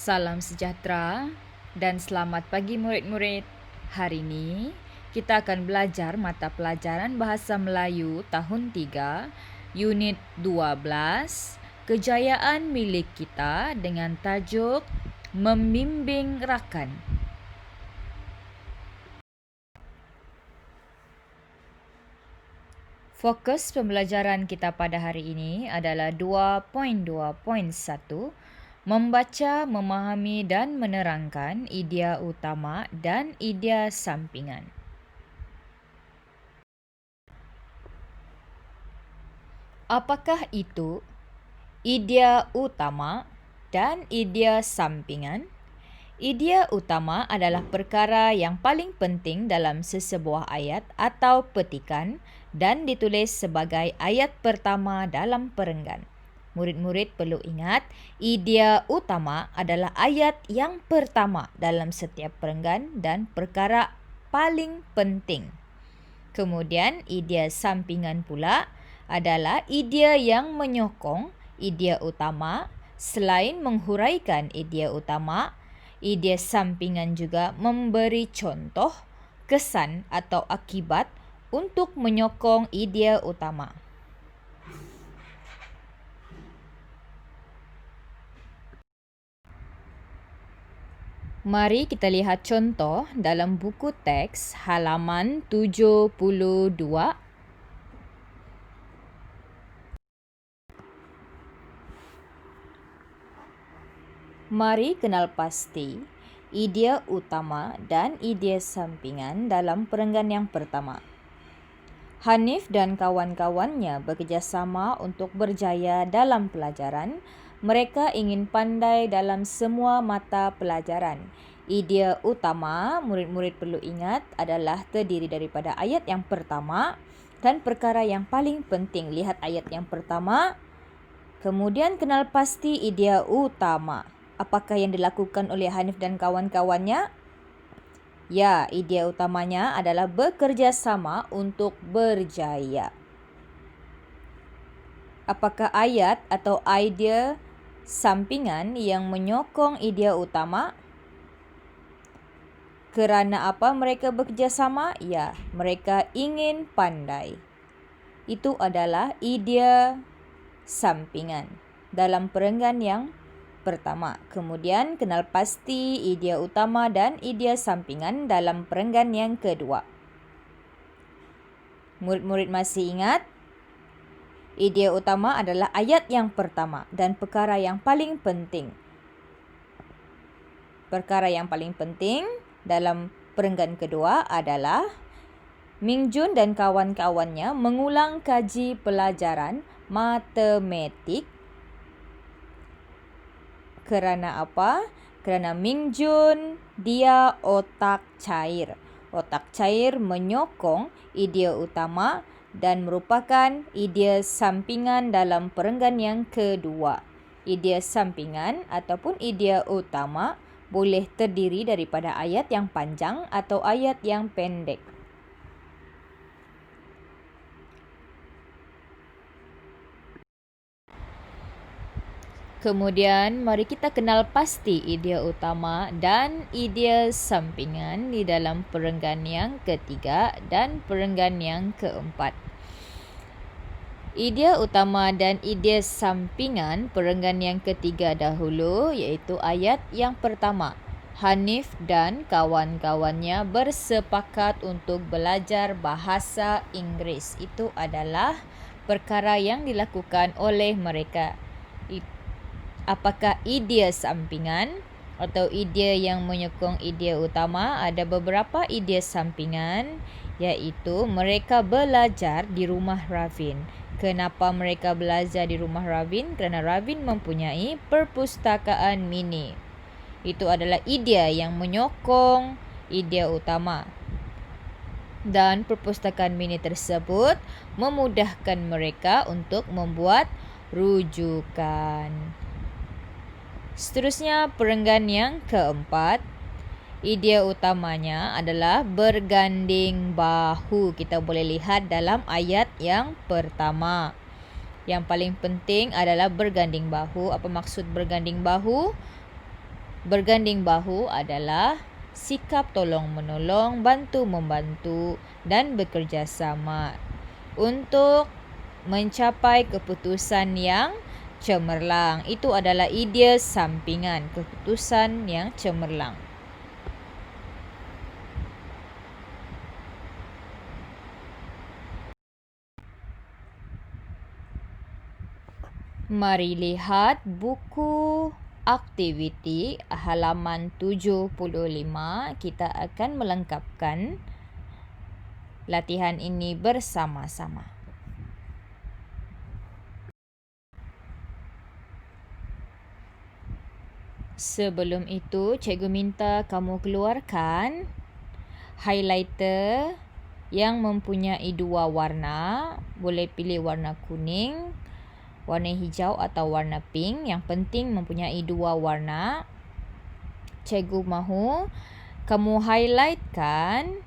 Salam sejahtera dan selamat pagi murid-murid. Hari ini kita akan belajar mata pelajaran Bahasa Melayu tahun 3, unit 12, Kejayaan Milik Kita dengan tajuk Membimbing Rakan. Fokus pembelajaran kita pada hari ini adalah 2.2.1, membaca, memahami dan menerangkan idea utama dan idea sampingan. Apakah itu idea utama dan idea sampingan? Idea utama adalah perkara yang paling penting dalam sesebuah ayat atau petikan dan ditulis sebagai ayat pertama dalam perenggan. Murid-murid perlu ingat, idea utama adalah ayat yang pertama dalam setiap perenggan dan perkara paling penting. Kemudian, idea sampingan pula adalah idea yang menyokong idea utama. Selain menghuraikan idea utama, idea sampingan juga memberi contoh, kesan atau akibat untuk menyokong idea utama. Mari kita lihat contoh dalam buku teks halaman 72. Mari kenal pasti idea utama dan idea sampingan dalam perenggan yang pertama. Hanif dan kawan-kawannya bekerjasama untuk berjaya dalam pelajaran. Mereka ingin pandai dalam semua mata pelajaran. Idea utama, murid-murid perlu ingat, adalah terdiri daripada ayat yang pertama dan perkara yang paling penting. Lihat ayat yang pertama. Kemudian kenal pasti idea utama. Apakah yang dilakukan oleh Hanif dan kawan-kawannya? Ya, idea utamanya adalah bekerja sama untuk berjaya. Apakah ayat atau idea sampingan yang menyokong idea utama? Kerana apa mereka bekerja sama? Ya, mereka ingin pandai. Itu adalah idea sampingan dalam perenggan yang pertama. Kemudian kenal pasti idea utama dan idea sampingan dalam perenggan yang kedua. Murid-murid masih ingat? Idea utama adalah ayat yang pertama dan perkara yang paling penting. Perkara yang paling penting dalam perenggan kedua adalah Ming Jun dan kawan-kawannya mengulang kaji pelajaran matematik. Kerana apa? Kerana Ming Jun, dia otak cair. Otak cair menyokong idea utama dan merupakan idea sampingan dalam perenggan yang kedua. Idea sampingan ataupun idea utama boleh terdiri daripada ayat yang panjang atau ayat yang pendek. Kemudian, mari kita kenal pasti idea utama dan idea sampingan di dalam perenggan yang ketiga dan perenggan yang keempat. Idea utama dan idea sampingan perenggan yang ketiga dahulu, iaitu ayat yang pertama. Hanif dan kawan-kawannya bersepakat untuk belajar bahasa Inggeris. Itu adalah perkara yang dilakukan oleh mereka. Apakah idea sampingan atau idea yang menyokong idea utama? Ada beberapa idea sampingan, iaitu mereka belajar di rumah Ravin. Kenapa mereka belajar di rumah Ravin? Kerana Ravin mempunyai perpustakaan mini. Itu adalah idea yang menyokong idea utama. Dan perpustakaan mini tersebut memudahkan mereka untuk membuat rujukan. Seterusnya, perenggan yang keempat. Idea utamanya adalah berganding bahu. Kita boleh lihat dalam ayat yang pertama. Yang paling penting adalah berganding bahu. Apa maksud berganding bahu? Berganding bahu adalah sikap tolong-menolong, bantu-membantu dan bekerjasama untuk mencapai keputusan yang cemerlang. Itu adalah idea sampingan, keputusan yang cemerlang. Mari lihat buku aktiviti halaman 75. Kita akan melengkapkan latihan ini bersama-sama. Sebelum itu, cikgu minta kamu keluarkan highlighter yang mempunyai 2 warna. Boleh pilih warna kuning, warna hijau atau warna pink. Yang penting mempunyai 2 warna. Cikgu mahu kamu highlightkan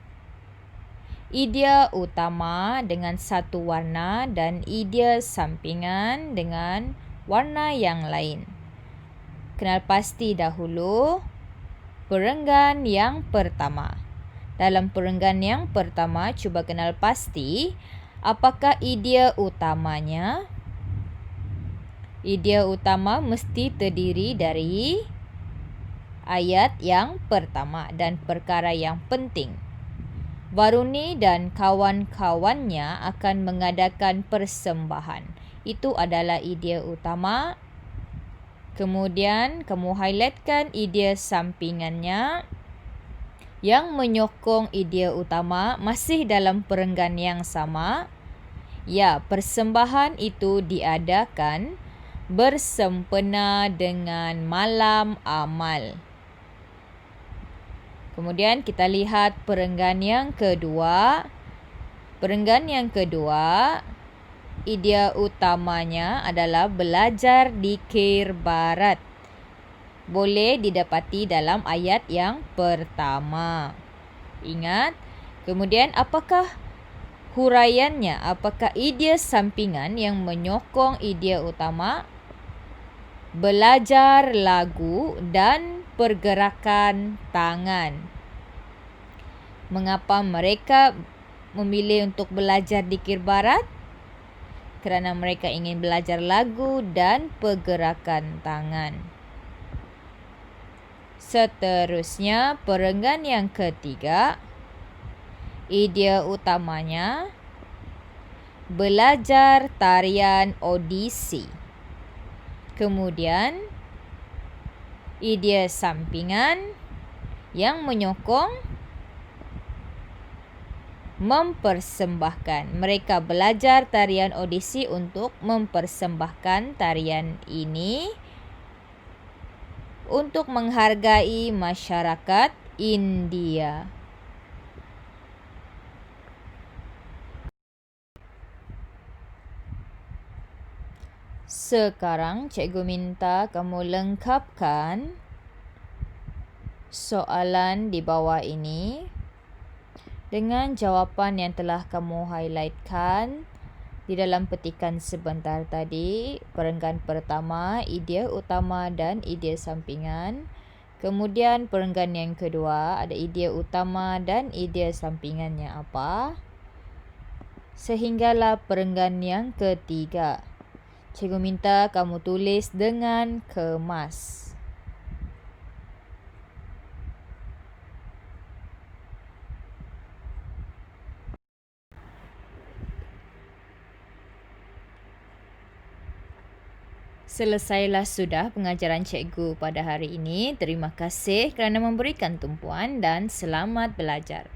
idea utama dengan 1 warna dan idea sampingan dengan warna yang lain. Kenal pasti dahulu perenggan yang pertama. Dalam perenggan yang pertama, cuba kenal pasti apakah idea utamanya. Idea utama mesti terdiri dari ayat yang pertama dan perkara yang penting. Varuni dan kawan-kawannya akan mengadakan persembahan. Itu adalah idea utama. Kemudian kamu highlightkan idea sampingannya yang menyokong idea utama masih dalam perenggan yang sama. Ya, persembahan itu diadakan bersempena dengan malam amal. Kemudian kita lihat perenggan yang kedua. Perenggan yang kedua, idea utamanya adalah belajar di Kir Barat. Boleh didapati dalam ayat yang pertama. Ingat, kemudian apakah huraiannya? Apakah idea sampingan yang menyokong idea utama? Belajar lagu dan pergerakan tangan. Mengapa mereka memilih untuk belajar di Kir Barat? Kerana mereka ingin belajar lagu dan pergerakan tangan. Seterusnya, perenggan yang ketiga. Idea utamanya belajar tarian Odisi. Kemudian, idea sampingan yang menyokong mempersembahkan. Mereka belajar tarian Odisi untuk mempersembahkan tarian ini untuk menghargai masyarakat India. Sekarang cikgu minta kamu lengkapkan soalan di bawah ini dengan jawapan yang telah kamu highlightkan di dalam petikan sebentar tadi. Perenggan pertama, idea utama dan idea sampingan. Kemudian perenggan yang kedua, ada idea utama dan idea sampingannya apa. Sehinggalah perenggan yang ketiga. Cikgu minta kamu tulis dengan kemas. Selesailah sudah pengajaran cikgu pada hari ini. Terima kasih kerana memberikan tumpuan dan selamat belajar.